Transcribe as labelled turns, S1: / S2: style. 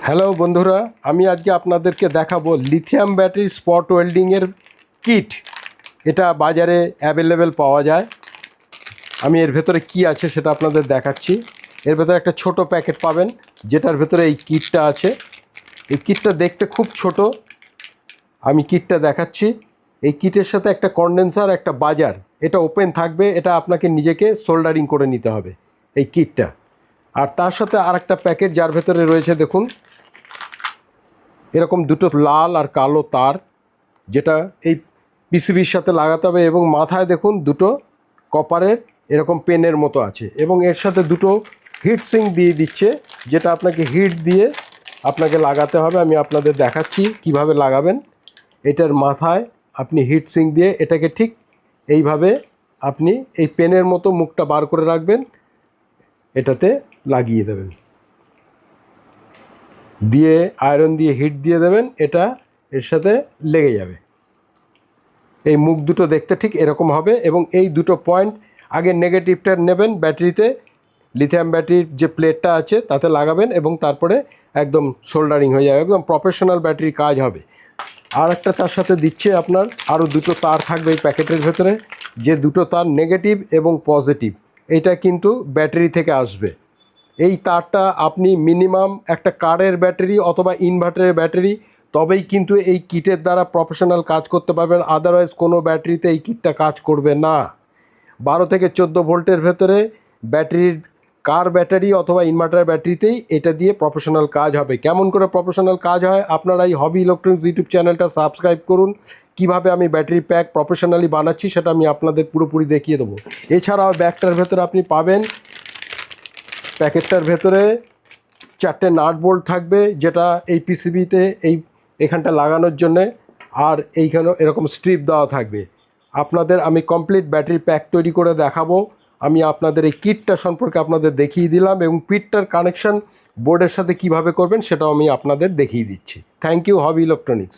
S1: Hello বন্ধুরা, আমি আজকে আপনাদেরকে দেখাবো লিথিয়াম ব্যাটারি স্পট ওয়েল্ডিংয়ের কিট। এটা বাজারে অ্যাভেলেবেল পাওয়া যায়। আমি এর ভেতরে কি আছে সেটা আপনাদের দেখাচ্ছি। এর ভেতরে একটা ছোট প্যাকেট পাবেন, যেটার ভেতরে এই কিটটা আছে। এই কিটটা দেখতে খুব ছোট। আমি কিটটা দেখাচ্ছি। এই কিটের সাথে একটা কন্ডেন্সার, একটা বাজার, এটা ওপেন থাকবে। এটা আপনাকে নিজেকে সোল্ডারিং করে নিতে হবে এই কিটটা। আর তার সাথে আর একটা প্যাকেট, যার ভেতরে রয়েছে দেখুন এরকম দুটো লাল আর কালো তার, যেটা এই পিসিবির সাথে লাগাতে হবে। এবং মাথায় দেখুন দুটো কপারের এরকম পেনের মতো আছে, এবং এর সাথে দুটো হিট সিঙ্ক দিয়ে দিচ্ছে, যেটা আপনাকে হিট দিয়ে আপনাকে লাগাতে হবে। আমি আপনাদের দেখাচ্ছি কিভাবে লাগাবেন। এটার মাথায় আপনি হিট সিঙ্ক দিয়ে এটাকে ঠিক এইভাবে আপনি এই পেনের মতো মুখটা বার করে রাখবেন, এটাতে লাগিয়ে দেবেন, দিয়ে আয়রন দিয়ে হিট দিয়ে দেবেন। এটা এর সাথে লেগে যাবে। এই মুখ দুটো দেখতে ঠিক এরকম হবে, এবং এই দুটো পয়েন্ট আগে নেগেটিভটা নেবেন ব্যাটারিতে, লিথিয়াম ব্যাটারির যে প্লেটটা আছে তাতে লাগাবেন, এবং তারপরে একদম সোল্ডারিং হয়ে যাবে, একদম প্রফেশনাল ব্যাটারি কাজ হবে। আর একটা তার সাথে দিচ্ছে আপনার আরও দুটো তার থাকবে এই প্যাকেটের ভেতরে, যে দুটো তার নেগেটিভ এবং পজিটিভ, এটা কিন্তু ব্যাটারি থেকে আসবে। এই তারটা আপনি মিনিমাম একটা কারের ব্যাটারি অথবা ইনভার্টারের ব্যাটারি, তবেই কিন্তু এই কিটের দ্বারা প্রফেশনাল কাজ করতে পারবেন। আদারওয়াইজ কোনো ব্যাটারিতে এই কিটটা কাজ করবে না। 12 থেকে 14 ভোল্টের ভেতরে ব্যাটারির, কার ব্যাটারি অথবা ইনভার্টার ব্যাটারিতেই এটা দিয়ে প্রফেশনাল কাজ হবে। কেমন করে প্রফেশনাল কাজ হয়, আপনারা এই হবি ইলেকট্রনিক্স ইউটিউব চ্যানেলটা সাবস্ক্রাইব করুন। কিভাবে আমি ব্যাটারি প্যাক প্রফেশনালি বানাচ্ছি সেটা আমি আপনাদের পুরোপুরি দেখিয়ে দেবো। এছাড়াও ব্যাগটার ভেতরে আপনি পাবেন, প্যাকেটটার ভেতরে 4টে নাট বোল্ট থাকবে, যেটা এই পিসিবিতে এখানটা লাগানোর জন্যে। আর এইখানেও এরকম স্ট্রিপ দেওয়া থাকবে। আপনাদের আমি কমপ্লিট ব্যাটারি প্যাক তৈরি করে দেখাবো। আমি আপনাদের এই কিটটা সম্পর্কে আপনাদের দেখিয়ে দিলাম, এবং কিটটার কানেকশান বোর্ডের সাথে কিভাবে করবেন সেটাও আমি আপনাদের দেখিয়ে দিচ্ছি। Thank you hobby electronics.